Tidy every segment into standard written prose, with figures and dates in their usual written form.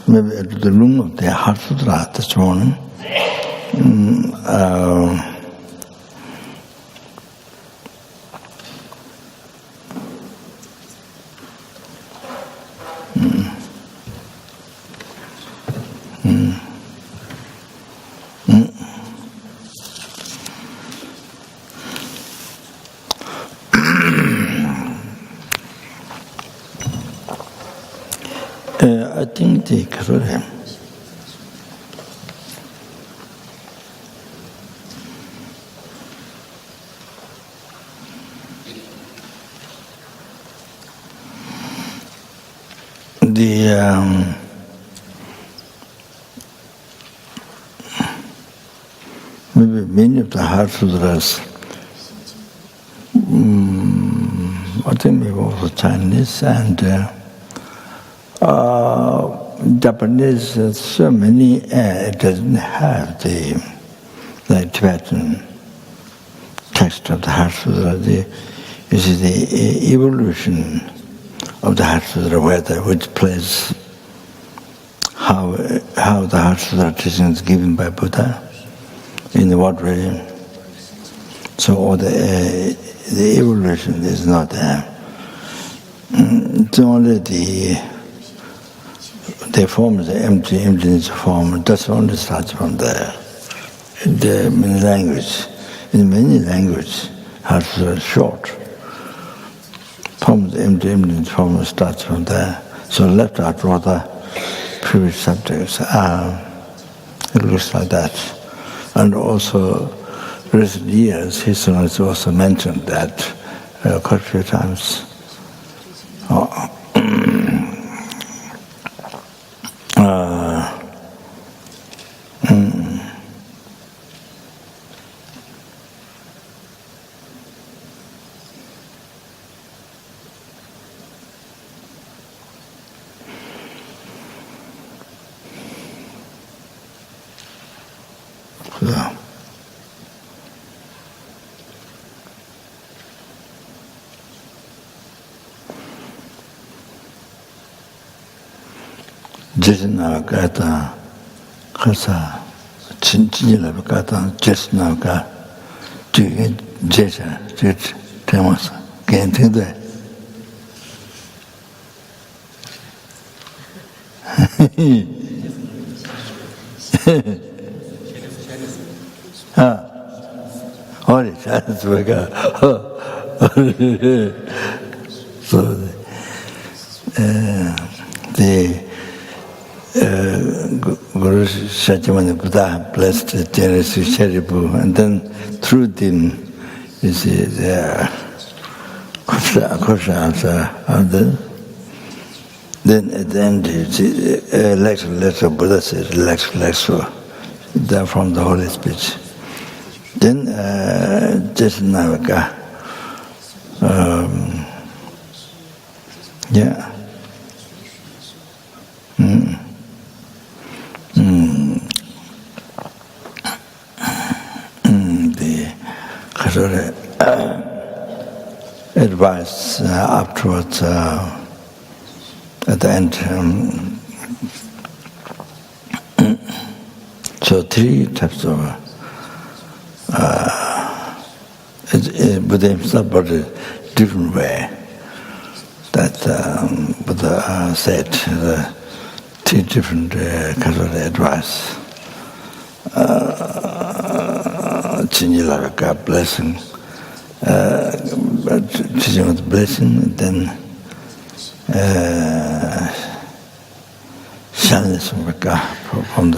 maybe at the room of the Heart Sutra this morning. I think the Karore. Maybe many of the Heart Sutras, I think maybe also Chinese and Japanese, so many, it doesn't have the Tibetan text of the Heart Sutra. You see the evolution of the Heart Sutra, which place, how the Heart Sutra teaching is given by Buddha, in what way. So all the evolution is not there. It's only the form, the emptiness form, that's only starts from there. In many languages, Heart Sutra is short. Form, the emptiness form starts from there. So left out rather previous subjects. It looks like that. And also, recent years, history has also mentioned that quite a few times. Jesnavakata, Kasa, Chinchilavakata, Jesnavaka, Jesha, Temas, can't think that. All the chance we got. So the Guru Shakyamuni Buddha blessed the generous Sharipu, and then through them, you see, the Kosha answer, and then at the end, you see, lecture, Buddha says, lecture, there from the holy speech. Then, Jesnavaka, yeah. The advice afterwards, at the end. So three types of Buddha himself brought a different way that Buddha said three different kinds of advice. Chinjilavaka, blessing, teaching with blessing, and then Shannisvaka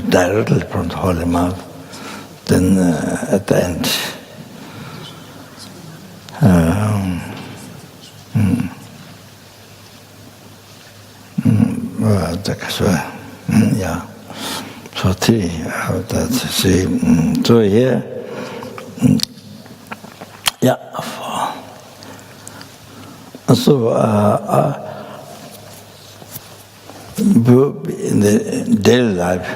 directly from the holy mouth. Then at the end, yeah. So three, that's see. So here, yeah. So in the daily life,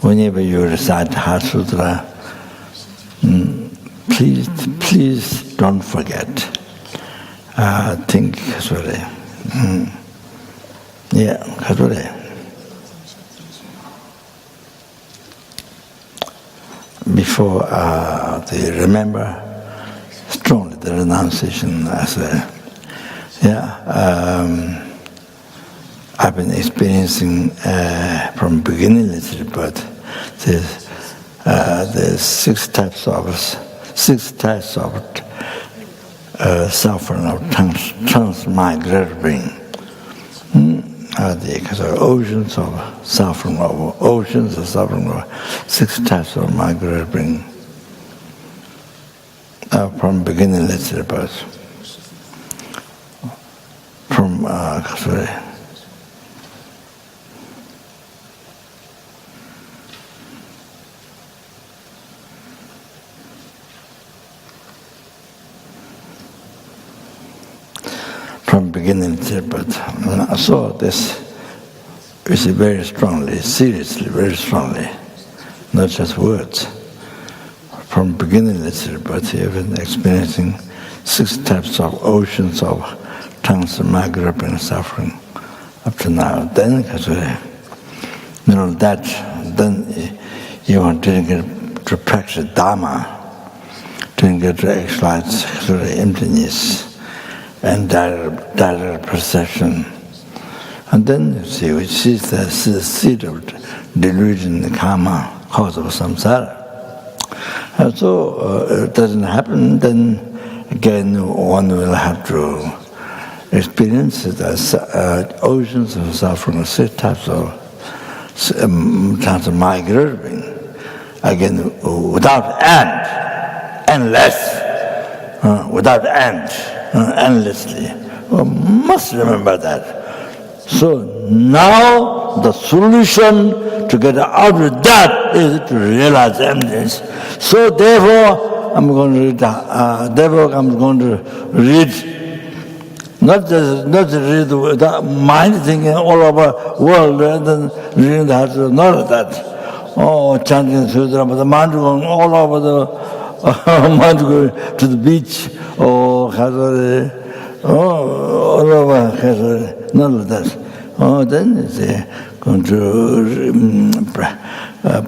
whenever you recite Heart Sutra, please don't forget. Think Kasure. Yeah, Kasure. before they remember strongly the renunciation as I've been experiencing from beginning little, but there's six types of suffering of transmigrating. Because there are oceans of suffering, six types of migrating from beginning little birth. From beginning to but I saw this very strongly, seriously, very strongly, not just words. From beginning literature, but you've been experiencing six types of oceans of transmigrating suffering up to now. Then, then you want to get to practice Dharma, to get to actualize emptiness and direct perception. And then you see, which is the seed of delusion, the karma, cause of samsara. And so it doesn't happen, then again one will have to experience the oceans of suffering, six types of migrating, again without end, endless, without end. Endlessly. We must remember that. So now the solution to get out of that is to realize emptiness. So therefore I'm going to read, not just read the mind thinking all over the world and then reading the Heart Sutra, not that. Chanting the Sutra, but the mind going all over the mind going to the beach, all over, none of that. Then it's going to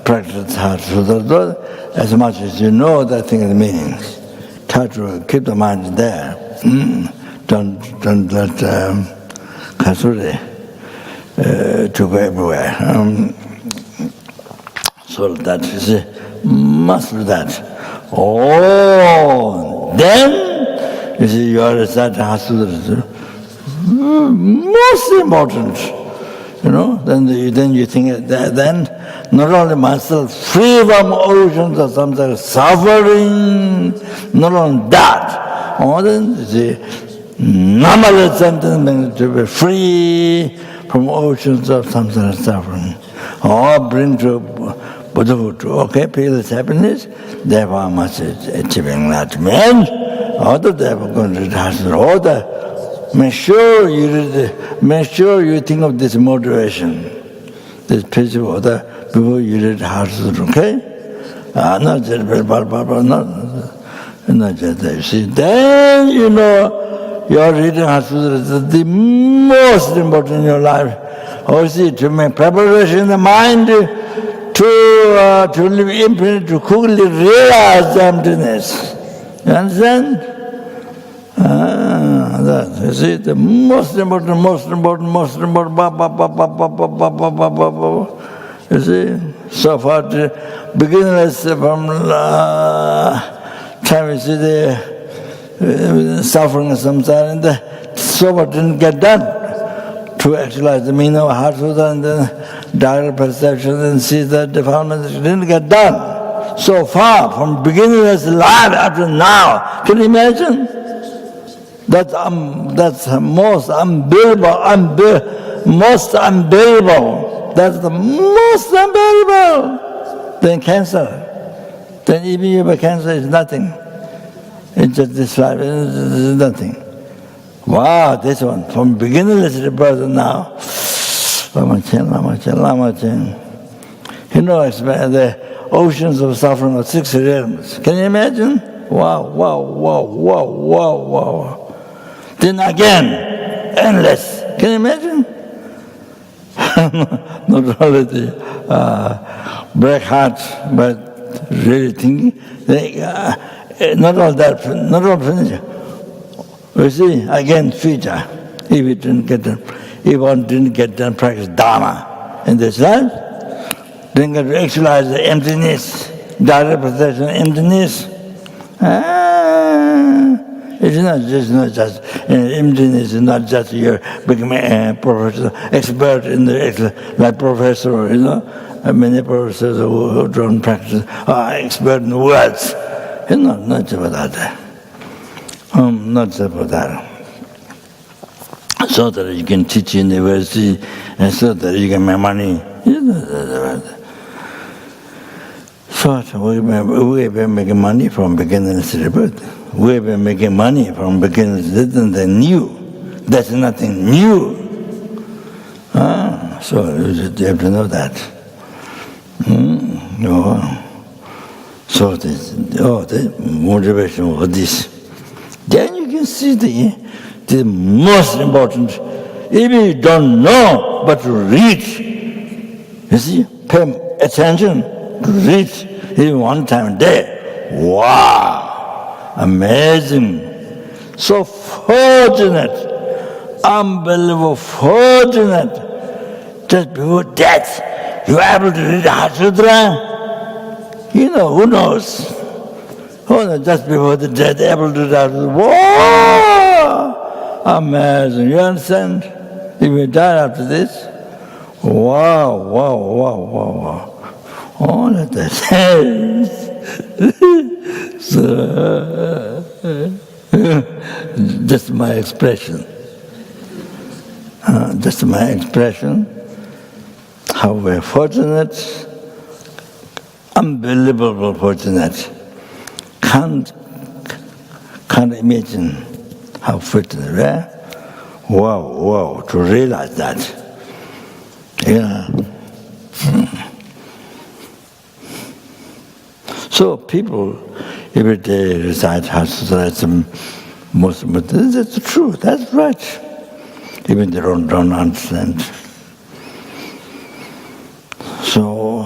practice Heart Sutra as much as you know that thing is meaning. Try to keep the mind there. Don't let Kasuri to go everywhere. So that is must do that. Then you see, you are reciting Heart Sutra. Most important, Then you think that then not only myself free from oceans of samsara suffering, not only that, then you see, numberless sentence to be free from oceans of samsara suffering, or bring to Buddhahood. Okay, peerless happiness. Therefore, I must achieve enlightenment. Therefore, going to order. Make sure you think of this motivation, this principle order before you read Heart Sutra. Okay? Not just not just that. You see, then you are reading Heart Sutra. It's the most important in your life. See, to make preparation in the mind to live infinite, to quickly realize the emptiness. You understand? That, you see, the most important, you see, so far, beginners from time, you see, the suffering of samsara, and so far didn't get done to actualize the meaning of Heart Sutra and then direct perception and see that defilements didn't get done. So far, from beginningless life up to now, can you imagine? That's most unbearable, most unbearable. That's the most unbearable. Then cancer. Then even if you have cancer, is nothing. It's just this life, it's nothing. Wow, this one, from beginningless to birth now. Lama Chen. The oceans of suffering of 6 realms. Can you imagine? Wow. Then again, endless. Can you imagine? Not only the black heart, but really thinking, not all finished. You see, again, future. If you one didn't get done practice Dharma in this life, didn't get to actualize the emptiness, direct perception of emptiness. It's not just emptiness is not just you become a professor, expert in the like professor, many professors who don't practice are expert in words. Not just about that. Not just about that. So that you can teach in university and so that you can make money. So we've been making money from beginners to rebirth. We've been making money from beginners to nothing new. That's nothing new. So you have to know that. So the motivation for this. Then you can see the most important. If you don't know, but to read, you see, pay attention to read even one time a day. Wow! Amazing! So fortunate! Unbelievable fortunate! Just before death, you are able to read the Heart Sutra? Who knows? Just before the death, able to read the Heart Sutra. Wow! Amazing! You understand? If you die after this, wow! All of that. So, just my expression. Just my expression. How we're fortunate, unbelievable fortunate. Can't imagine how fortunate we are. Wow, to realize that. So people every day recite Heart Sutra, that's true, that's right. Even they don't understand. So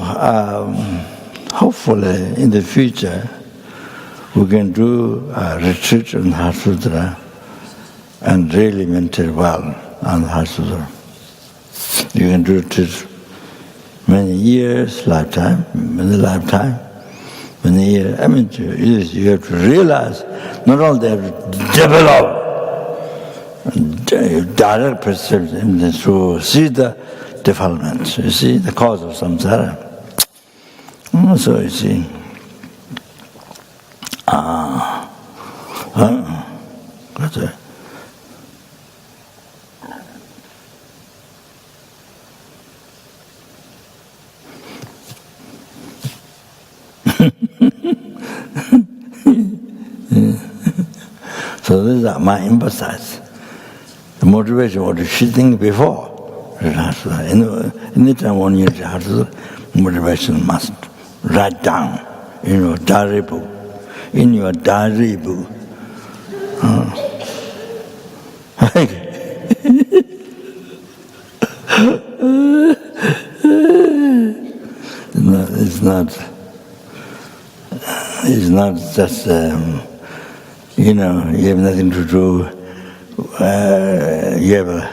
hopefully in the future we can do a retreat on Heart Sutra and really meditate well on Heart Sutra. You can do it many years, many years. You have to realize, not only have to develop direct perception to see the development, you see, the cause of samsara. So you see, what's that? So this is my emphasis. The motivation, what you should think before. Anytime when you do motivation must write down in your diary book. In your diary book. It's not just, you have nothing to do, you have a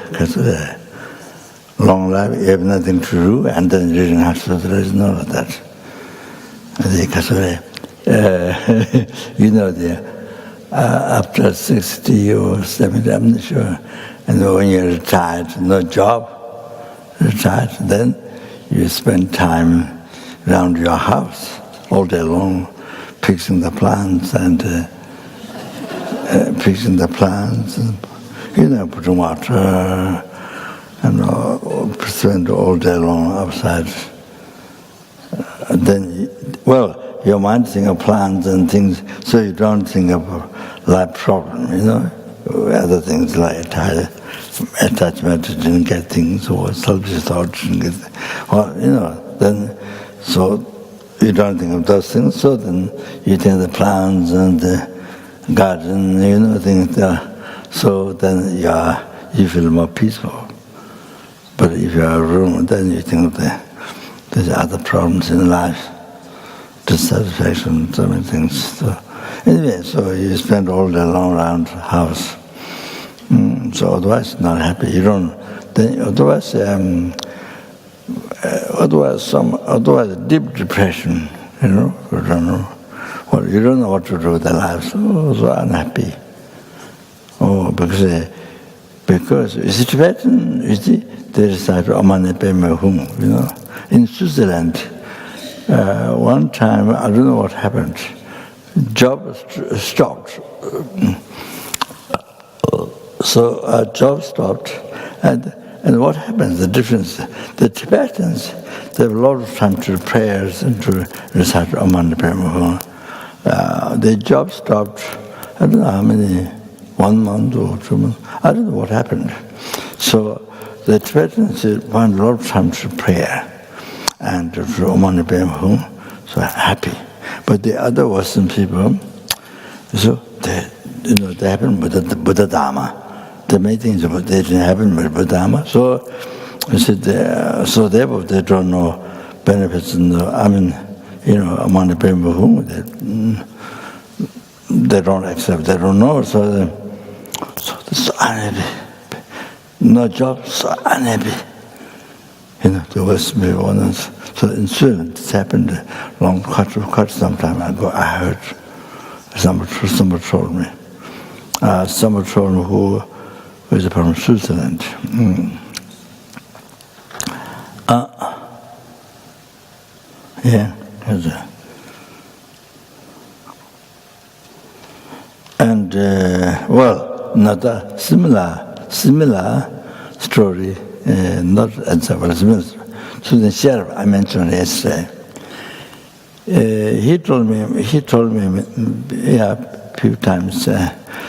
long life, you have nothing to do, and then reading Heart Sutra is none of that. After 60 or 70, I'm not sure, and when you're retired, no job, then you spend time around your house all day long, fixing the plants and putting water and spend all day long outside. Then, your mind thinks of plants and things, so you don't think of life problem, other things like attachment to didn't get things or selfish thoughts, then so you don't think of those things, so then you think of the plants and the garden, things there. So then you feel more peaceful. But if you are alone, then you think of there's other problems in life. dissatisfaction, so many things. So, anyway, so you spend all day long around the house. So otherwise, not happy. You don't. Then otherwise, otherwise deep depression. You know, you don't know. Well, you don't know what to do with their lives. So unhappy. Because you see, Tibetan, you see, they recite Omane Peme Hum, you know. In Switzerland, one time, I don't know what happened, job stopped. So job stopped, and what happens, the difference, the Tibetans, they have a lot of time to do prayers and to recite Omane Peme Hum. The job stopped, I don't know how many, 1 month or 2 months, I don't know what happened. So the Tibetans found a lot of time to prayer and to Omane Peme Hum, so happy. But the other Western people, so they happen with Buddha Dharma. The main thing is they didn't happen with Buddha Dharma. So I said, so therefore they don't know benefits. Omane Peme Hum, they don't accept, they don't know. So they're so unhappy. No job, so unhappy. The Western people. So in Sweden, this happened quite some time ago. I heard somebody told me. Somebody told me who was from Switzerland. Yeah. And not a similar story, not exactly similar. So the sheriff I mentioned yesterday, he told me a few times.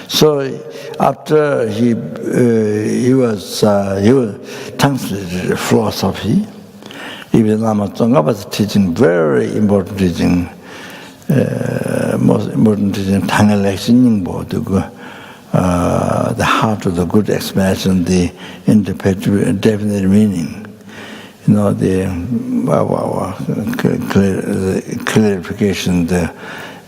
So after he was translated philosophy, even Lama Tsonga was teaching very important teaching. Most important teaching, the heart of the good explanation, the indefinite meaning. The clarification, the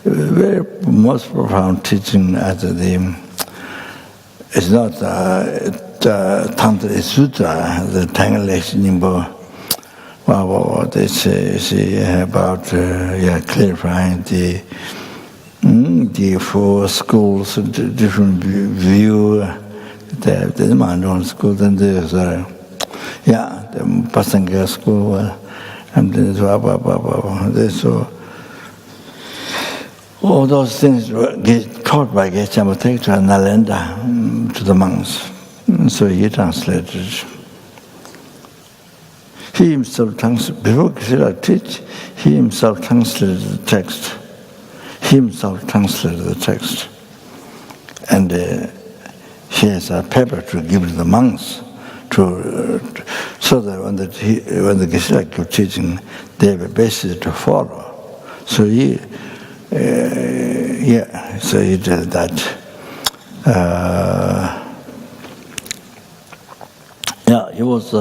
very most profound teaching as it's not the Tantra Sutra, the Tangalek Nimbo. They say about clarifying the four schools, different view. There's Mandon school, then there's the Pasanga school, and there's all those things were taught by Geshe Tek to Nalanda, to the monks. So he translated. He himself translated, before Geshe teach, he himself translated the text. And he has a paper to give to the monks, so that when the Geshe keep teaching, they have a basis to follow. So he did that. He was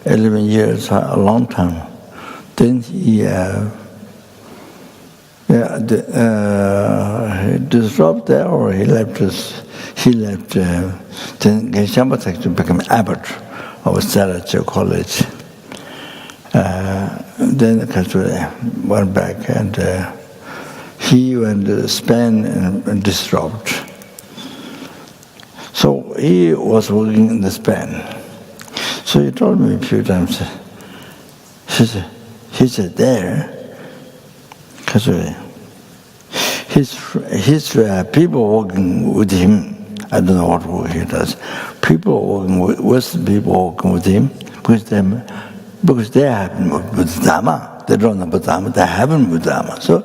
11 years, a long time. Then he disrupted there, or he left. Then Geshe Tek to become abbot of LZR College. Then Geshe went back, and he went to Spain and disrupted. So he was working in the Spain. So he told me a few times. He said there. His people working with him, I don't know what work he does. Western people working with him, because they haven't with Dharma. They don't know about Dharma, they haven't with Dharma. So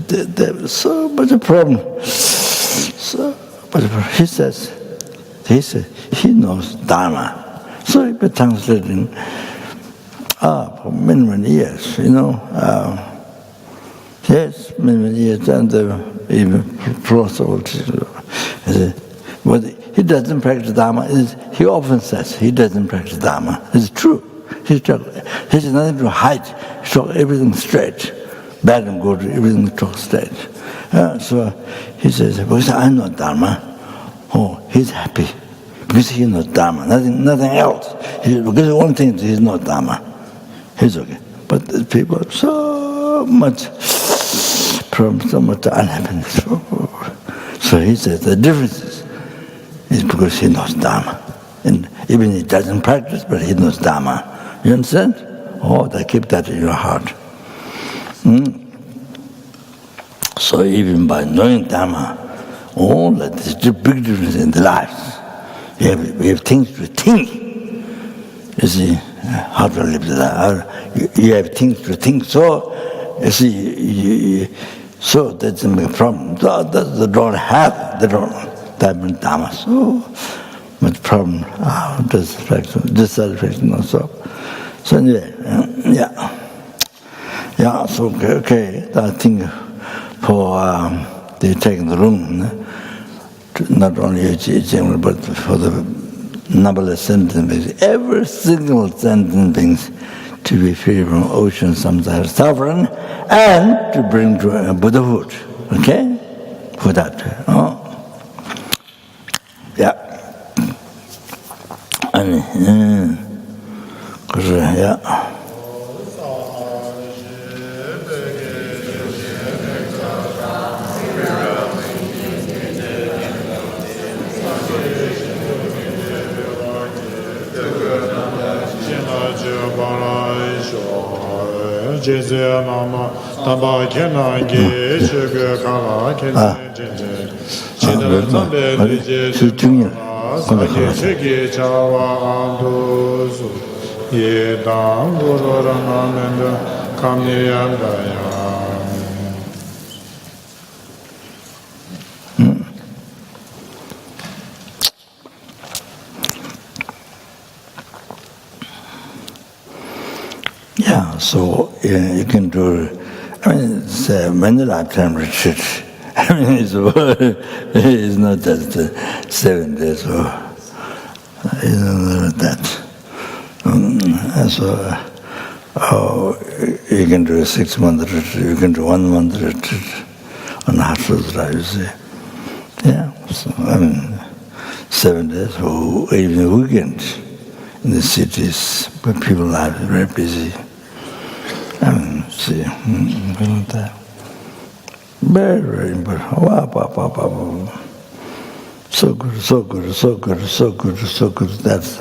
there's so much a problem. But he says he knows Dharma. So he's been translating for many years, yes, many years, and even philosopher. But he doesn't practice Dharma. He often says he doesn't practice Dharma. It's true. He has nothing to hide. He talks everything straight. bad and good, everything talk stage. So he says, because I know Dharma, he's happy. Because he knows Dharma, nothing else. Because the only thing is he knows Dharma. He's okay. But the people have so much problem, so much unhappiness. So he says the difference is because he knows Dharma. And even he doesn't practice, but he knows Dharma. You understand? Keep that in your heart. So even by knowing Dharma, there's a big difference in the lives. We have things to think. You see, how to live the life. You have things to think. So, you see, so that's a problem. They don't have Dharma. So much problem. Dissatisfaction also. So anyway, so okay. I think for they taking the room, not only general, but for the numberless sentient beings, every single sentient beings to be free from ocean samsara suffering, and to bring to Buddhahood. Okay, for that. And so you can do, it's many lifetime retreat. It's not just 7 days or that. So you can do a 6-month retreat, you can do 1 month retreat on Heart Sutra, you see. So 7 days or even a weekend in the cities where people are very busy. See, very, very important. So good. That's,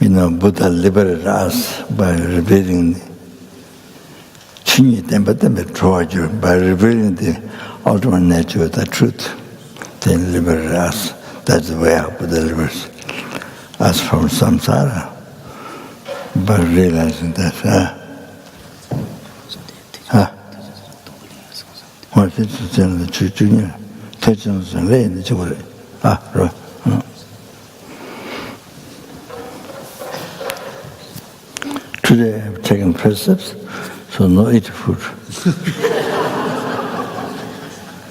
Buddha liberated us by revealing by revealing the ultimate nature of the truth. Then liberated us. That's the way how Buddha liberates us from samsara, by realizing that. Today I've taken precepts, so no eat food.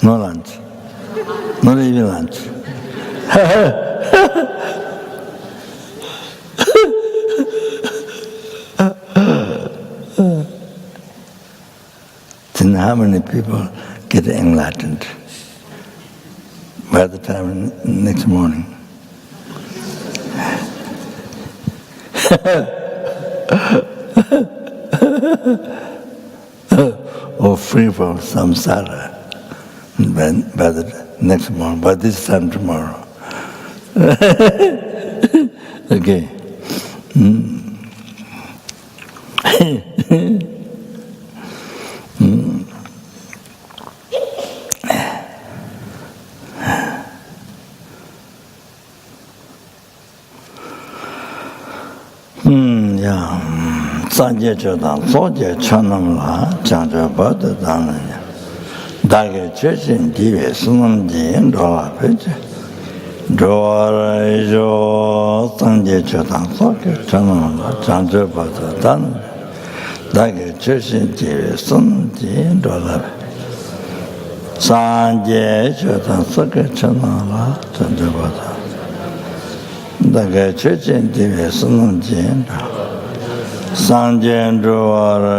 No lunch. Not even lunch. Then how many people get enlightened by the time next morning? Or free from samsara by the next morning, by this time tomorrow. Okay. Sanje chodang soje chanamla changja bada dhananya dage chechin dive sunam jiyen dhola peche dhola jo sanje chodang soje chanamla changja bada dhananya dage chechin dive sunam jiyen dhola peche sanje chodang soje chanamla changja bada dage chechin dive sunam jiyen dhola Sanjen Dwara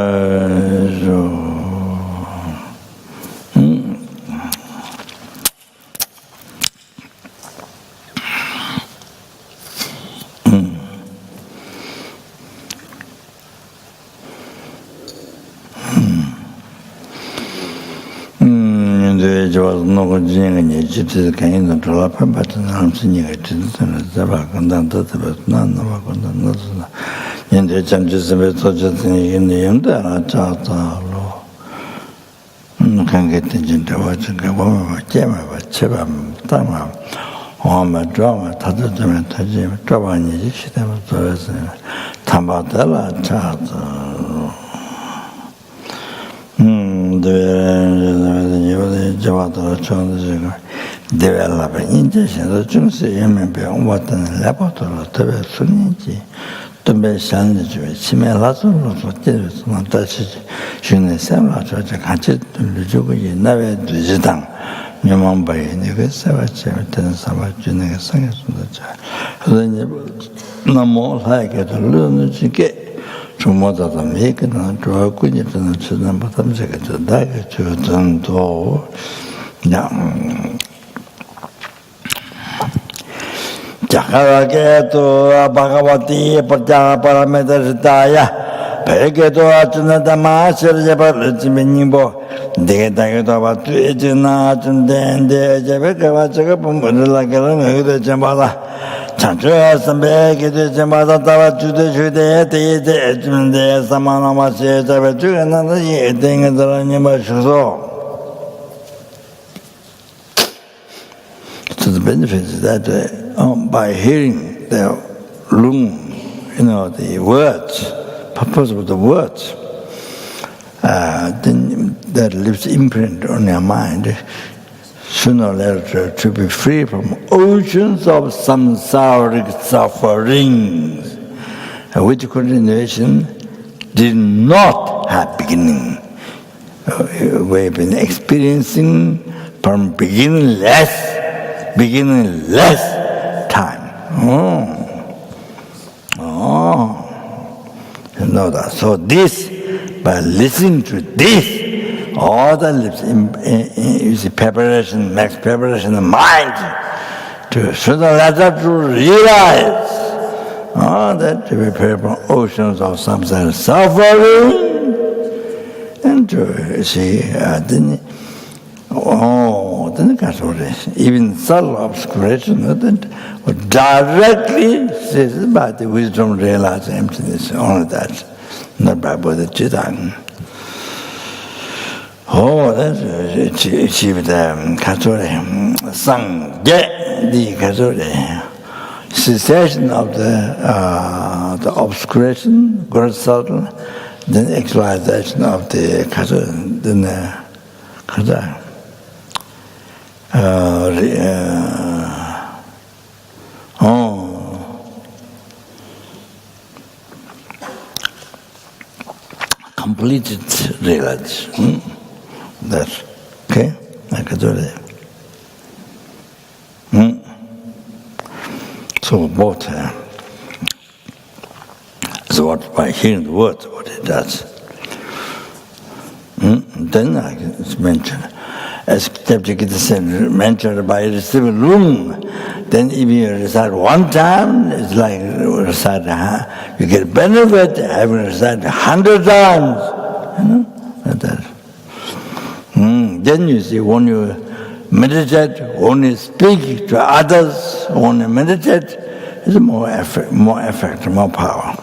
Jo 연도에 좋아서 놓고 진행은 집에서 강의는 졸업한 받은 사람이니까 진짜는 잡아 건당 더더버 난 넘어 건당 넣어서 연도에 잠주스에 도저히 연도 하나 짜다로 관계 된진데 와서가 보면 제마 제발 담아 엄마 드라마 다들 좀 타지 드라마니 시대면 또서 담아달라 차다 저와도 저는 developing intention 중세 예면배 왔던 레포터로 되게 순인지 또 산지 좀 치매라서로 소때서 다시 주는 생활 저저 같이 들려주고 나외 뒤지당 명망바에 내가 세워져 되는 사람 주는 게 생겼습니다. 그래서 너무 하게 들려는 지게 주모자도 메이크는 좋았군요. 저는 지난 바탕 제가 나게 저도 그냥 자가게도 바가바티 파자파라메다스타야 베게도 아츠나다 마셔 제발지민님보 내가다게도 바투에지나 준데인데 제베가 저거 본물라게는 의도 좀봐라 찬조야 선배게 되자마다 따라 주대 대대 주는데 사마나마세 잡아 주는 이 땡들은 마셔서 to the benefits that by hearing the lung, the words, purpose of the words, then that leaves imprint on your mind. Sooner or later, to be free from oceans of samsaric sufferings, which continuation did not have beginning. We've been experiencing from beginningless time. You know that. So this, by listening to this, all that lives is preparation, makes preparation of mind to sooner or later to realize that to be prepared from oceans of samsara suffering and to see then even subtle obscuration directly says by the wisdom realize emptiness, only that, not by bodhicitta. That's achieved Sangye, the cessation of the obscuration, gross subtle, then actualization of the then completed realization. That's okay. I can do that. So both. So what by hearing the words, what it does. Then I mention, as Tepchik mentioned by receiving room. Then if you recite one time, it's like recite, you get benefit having recited 100 times. Like that. Then you see, when you meditate, when you speak to others, when you meditate, it's more effect, more power.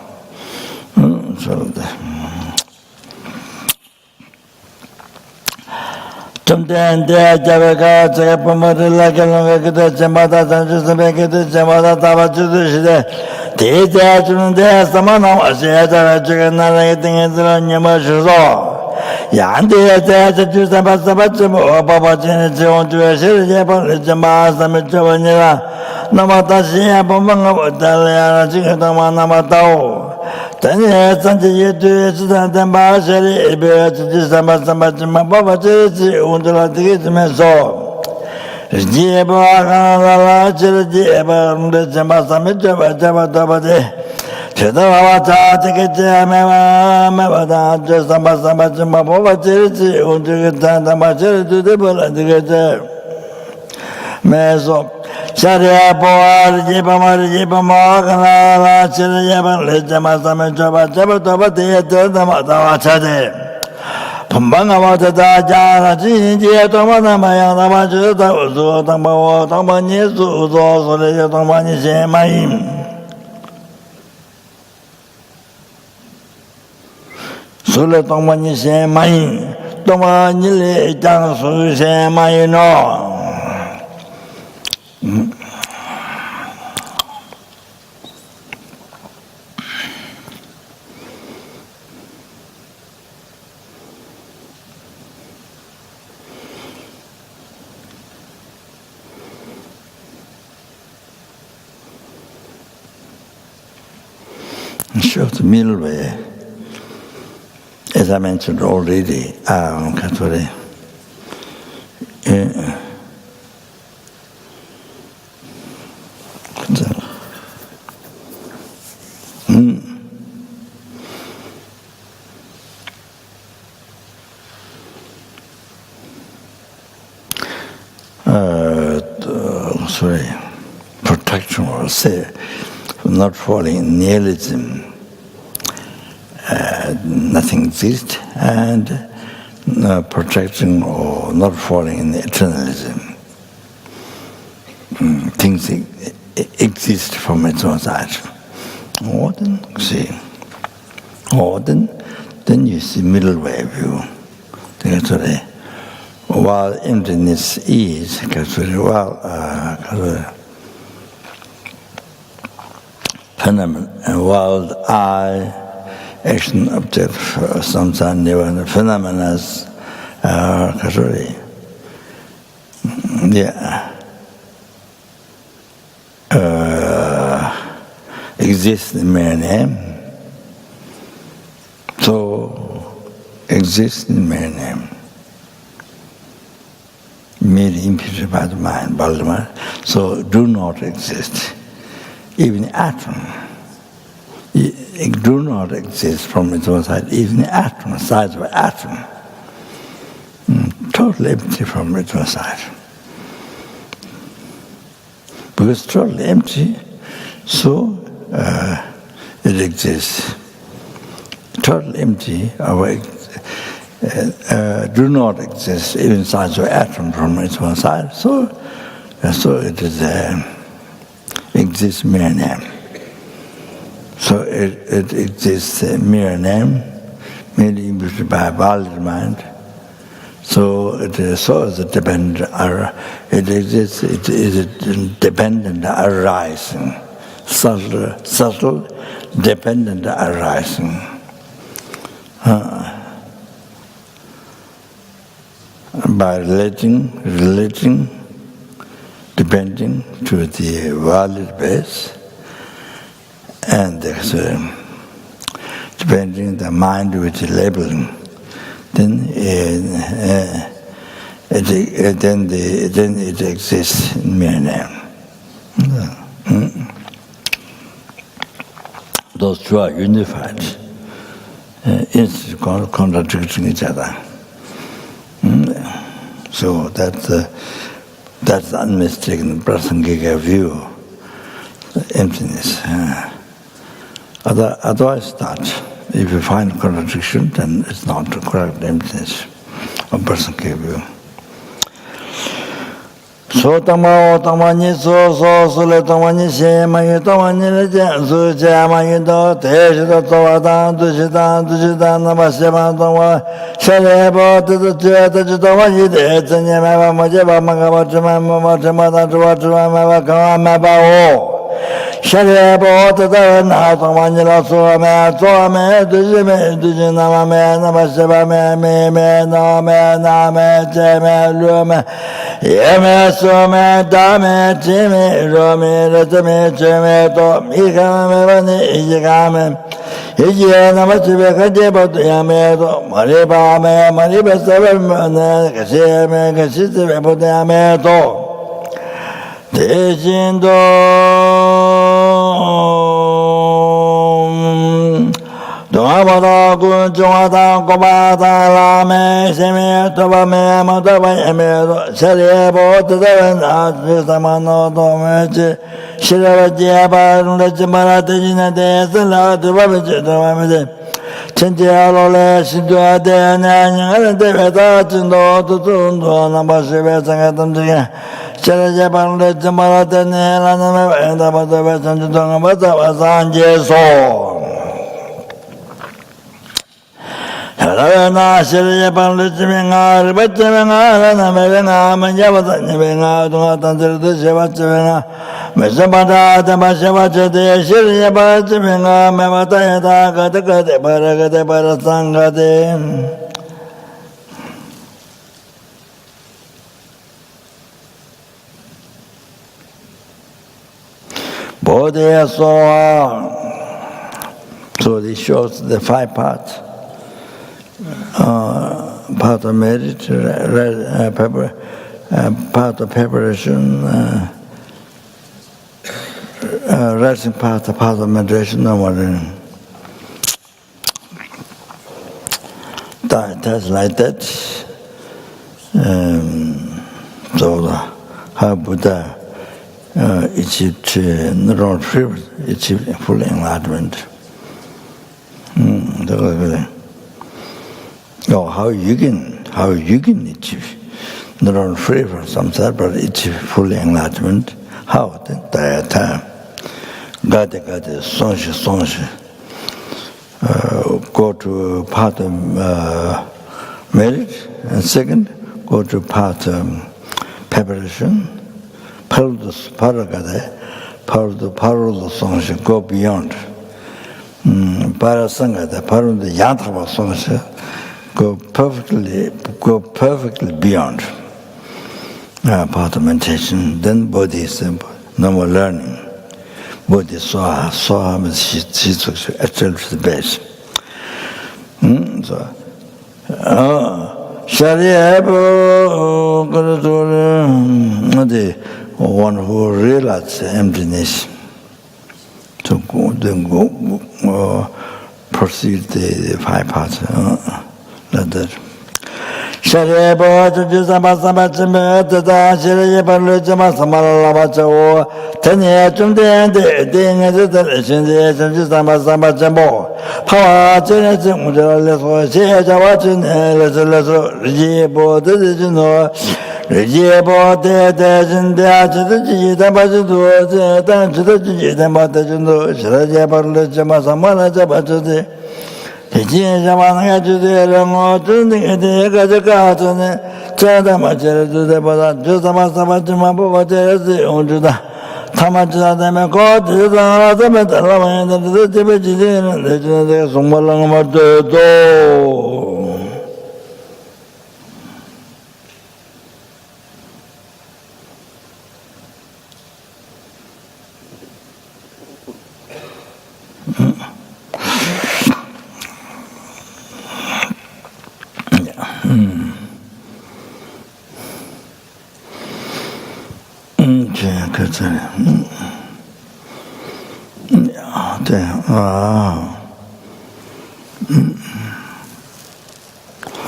So sometimes they Javaka, Japamala, Jamada, Sanjus, Jamada, Tavachu, they there, someone was there, Jaganarating in the Yamashu. Yandi attached to Sabasabacham or Babachin to a series of Jamas and Javanilla, Namatashi, Abamanga, Dalia, Namatao. Then he had something to do and Bashari, Sabasabacham, Babachi, Undula, the Meso. Jiba, Jiba, the Jamasamija, Java. Chedawata take Mevada, just a Masamachimabovati, Undugatan, Machel to the Bullet. Meso, Sharia Boar, Jibamar, Jibamar, Chiliaban, Lejamasam, Java, Jabatava, the Matawachade. Pambangavata Jara Jinji, Tomanamaya, Namaju, Tambo, Tomani, Sole, Tomani, Semaim. Sole Tomani, Semaim, Tomani, Jansu, Semaino. Show the middle way, as I mentioned already, Katori. Sorry, protection or say, not falling in nihilism. Nothing exists, and protecting or not falling in eternalism. Things exist from its own side. Or then see, or then you see middle way view. While emptiness is, phenomenon, and while I action, object, samsara, nirvana, phenomena, exist in mere name. So, exist in mere name. Merely imputed by the mind, Baldemar. So, do not exist. Even atom. It do not exist from its own side, even the atom, size of an atom. Totally empty from its own side. Because totally empty, so it exists. Totally empty, do not exist, even size of an atom from its own side, so it is exists mere name. So it exists mere name, merely imputed by a valid mind. So it is so as a dependent. It exists. It is a dependent arising, subtle, dependent arising. By relating, depending to the valid base. And depending on the mind which is labeling, then it exists in mere name. Those two are unified, contradicting each other. So that's the unmistaken Prasangika view, emptiness. Otherwise not. If you find contradiction, then it's not the correct emptiness of Prasangika view. So tamani so le tamani se mayu tamani le so ja mayu do te shida to dan du shida namasema tawa shale bo to to wa yi de zenya ma ma je ba ma ga ba ma da ma ka ma ba o shale bo to na tamani la so me du na me namasema me na me je me lu me Yeme some dame jime rome retame jime to mikame vani ijigame ijiye namachibe kajeba to yame to mariba me mariba sabe me kashime kashite me to yame to tejindo Doamada Gunjwata Gobata Lame Semi Tobame Mataba Emedo Seriebo Tadan Advisamano Domechi Shiravajiaba Rajamara Tejina de Sala Tubamiji Domamide 천지하로래 시도하되 내안영을 대회다 진도 두둔도 남바시베 상가담지게 제레제 방레 점바라데 내라나메 에다바다베 전주동아 바다바산제소 Ravana Shirya Panlichimenga, Ribachamenga, Namevenga, Manjavatanyavenga, Dungatantra Shivachamenga, Mesabada, Tamashavachate, Shirya Panlichimenga, Mevatayata, Katakate, Paragate, Parasangate. Bodhi Soha. So this shows the 5 parts. Part of merit, part of preparation, resting part of meditation, that's like that. So how Buddha achieved not free, achieved full enlightenment. Oh, how you can achieve not only free from samsara but achieve full enlightenment? How? The entire time. Gade, sonshi. Go to part of merit, and second, go to part of preparation. Paragade, parudo sonshi, go beyond. Parasangade, parudo yantrava sonshi. Go perfectly beyond part of meditation. Then Bodhi is no more learning. Bodhi Soha means she took actually to the base. So, the one who realizes emptiness to go proceed the 5 parts. Like that. Shariye Bhata Jisama Samachime Tata Shariye Parluchama Samalavacho Tanya Chumde Ding as a television Jisama Samachamo Power Genesis Mujaleso Shajawachin Leso Rijibo Dizino Rijibo Dejin Dachi Tabajidu Tanchi Tabajidu Shariye Parluchama Samalavacho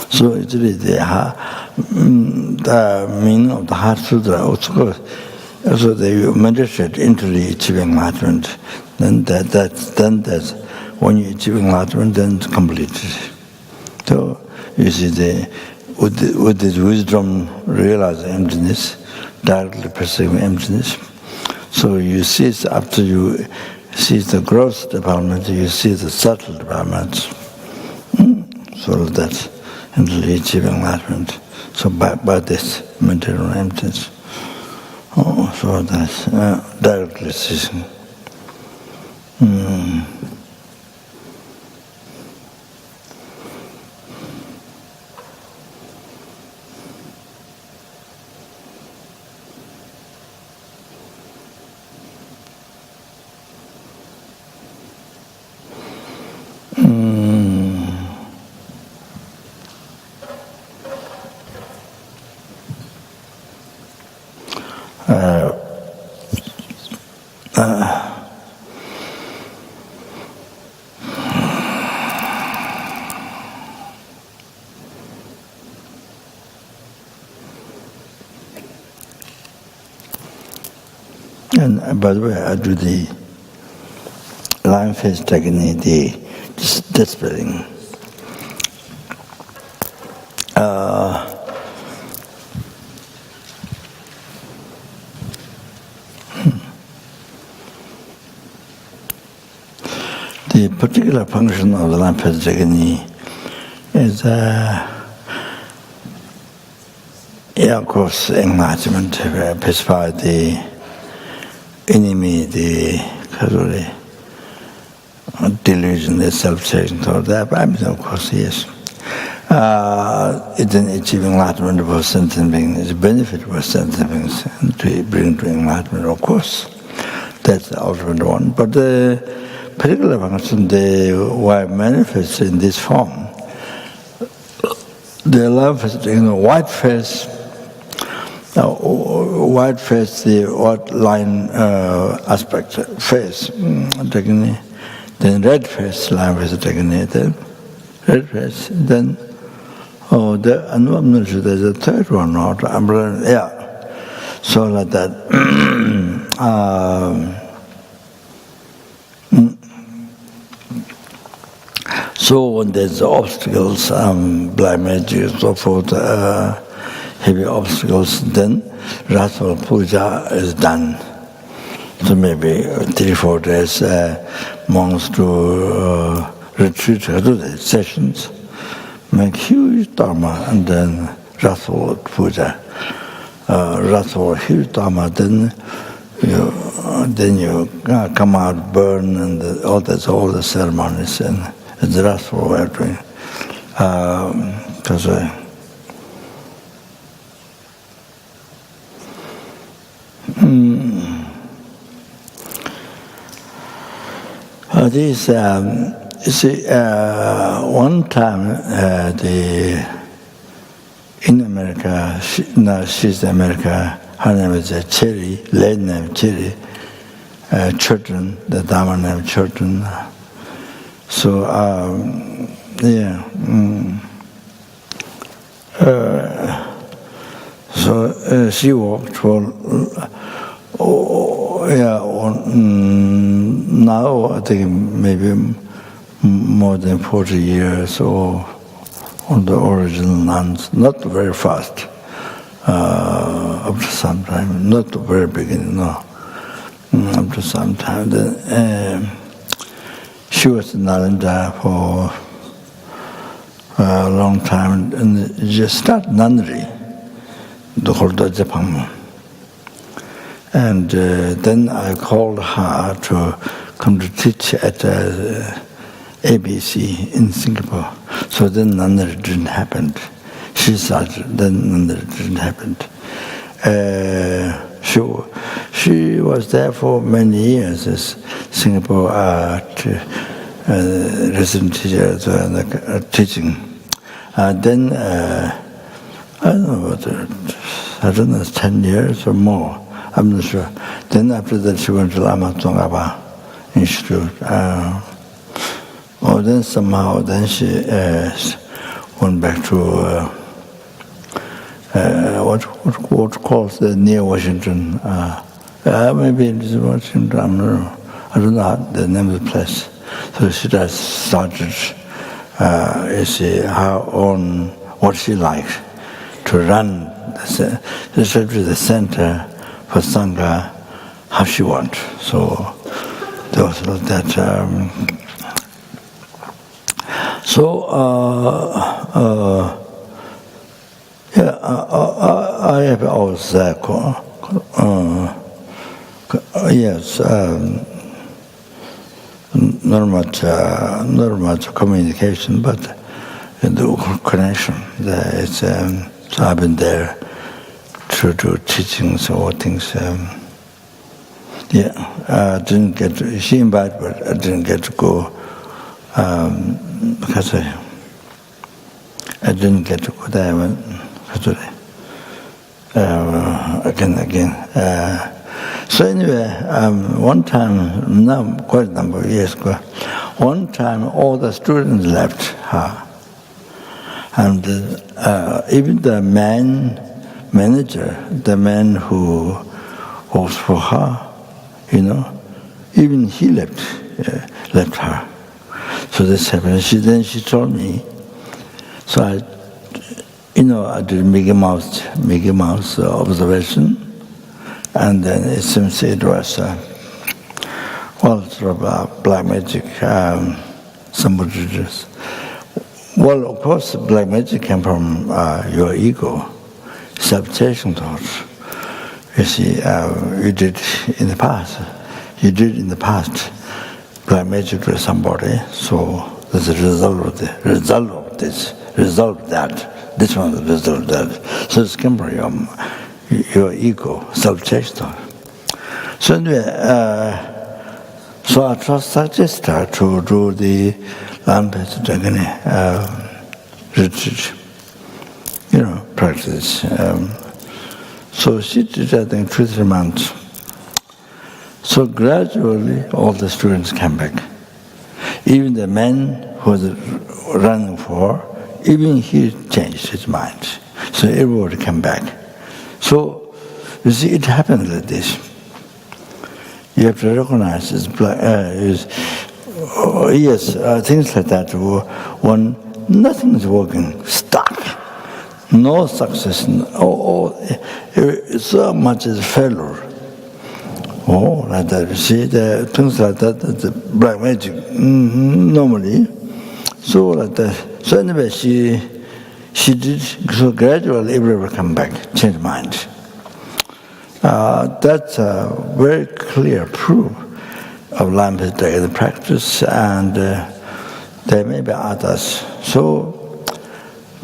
So it's really the meaning of the Heart Sutra. Also, they meditate into the achieving enlightenment. Then that's when you achieve enlightenment, then it's completed. So you see, with this wisdom, realize emptiness, directly perceiving emptiness. So you see, after you see the gross development, you see the subtle developments. So that's until you achieve enlightenment. So by this material emptiness. So that's directly seeing. And by the way, I do the lion face technique, the death spreading. the particular function of the Rinpoche technique is, of course, enlightenment, pacify the enemy, the delusion, the self-seeking thought. That, I mean, of course, yes. Achieving enlightenment for sentient beings, the benefit for sentient beings, to bring to enlightenment, of course. That's the ultimate one. But the particular function, why manifests in this form, the love is, white face, the white line aspect face, then red face, line face, then red face, then, I'm not sure there's a third one, not umbrella, yeah. So like that. So when there's obstacles, blind magic and so forth, heavy obstacles, then ritual puja is done. So maybe 3-4 days, monks do retreat, sessions, make huge dharma, and then ritual puja. Ritual huge dharma, then you come out, burn, and all the ceremonies, and the ritual way of doing. Because this, you see, one time in America, she's in America, her name is Cherry, lady name Cherry, children, the Dharma name children. So, so she walked for, now I think maybe more than 40 years or on the original nuns, not very fast, up to some time, not the very beginning, no, up to some time. Then she was in Nalanda for a long time, and just started nunnery, the whole Japan. And then I called her to come to teach at ABC in Singapore. So then nunnery didn't happen. She started, then nunnery didn't happen. She was there for many years as Singapore resident teacher, teaching. Then, I don't know, 10 years or more. I'm not sure. Then after that, she went to Lama Tsongkhapa Institute. Then somehow, then she went back to what calls the near Washington. Maybe it is Washington. I don't know the name of the place. So she just started, her own what she liked to run the center for Sangha how she wants. So there was that. I have always yes, not much communication, but the connection. So I've been there to do teachings or things. Didn't get to, she invited, but I didn't get to go because I didn't get to go there again. So anyway, one time, now quite a number of years ago, one time all the students left her. And even the manager, the man who works for her, even he left her. So this happened. Then she told me. So I did Mickey Mouse observation, and then it seems it was Well, sort of black magic, some Buddhists. Well, of course, black magic came from your ego, self-chasing thoughts. You see, you did in the past. You did in the past black magic to somebody, so there's a result of this, result of that. This one is the result of that. So it's came from your ego, self-chasing thought. So anyway, so I just suggest her to do the Rinpoche retreat, practice. So she did, I think, 2-3 months. So gradually, all the students came back. Even the man who was running for, even he changed his mind. So everybody came back. So, you see, it happened like this. You have to recognize things like that. When nothing is working, stuck, no success, so much is failure. Oh, like that. You see, the things like that, the black magic, normally. So like that. So anyway, she did. So gradually, everyone come back, change mind. That's a very clear proof of Rinpoche in the practice, and there may be others. So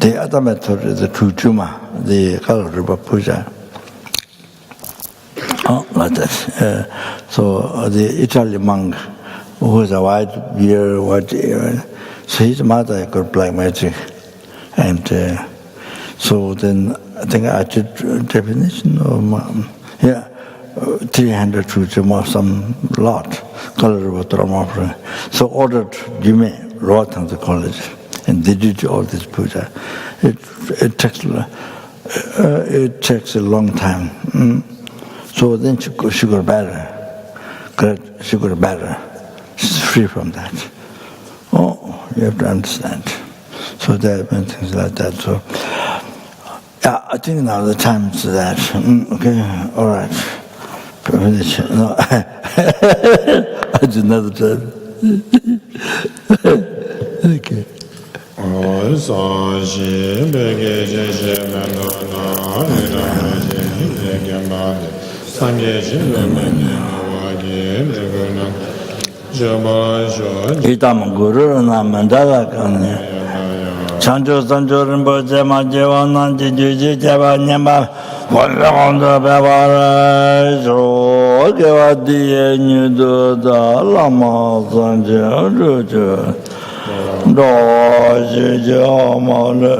the other method is the Tujuma, the Kalaripa Puja. Oh, like that. So the Italian monk, who has a white beard, white ear, so his mother got black magic, and so then I think I did definition of 300 Tujuma, some lot, Kalaripa. So ordered Jume, wrote on the college, and they did all this puja. It takes a long time. So then she got better. She got better. She's free from that. Oh, you have to understand. So there have been things like that. So yeah, I think now the time is that. Okay, all right. No, I did another time. Okay. Itam Guru Namandala Kanya Chanjo Sanjo Rinpoche Majewana Jiji Java Nyamba Wanda Bavara Jo Gavadi Nudo Da Lama Sanjo Rujo Do Jiji Amale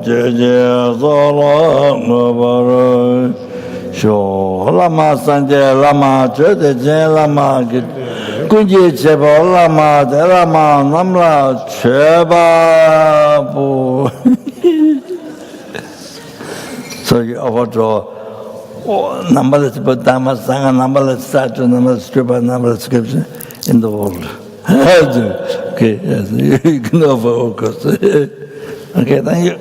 Jiji Zala Mabara Sho Lama Sanje Lama Jede Lama Kunji Cheba Lama De Lama Namla Cheba Bu. So you offer to numberless Dhamma Sangha, numberless statue, numberless stupa, numberless scripture in the world. Okay, yes, you can offer all course. Okay, thank you.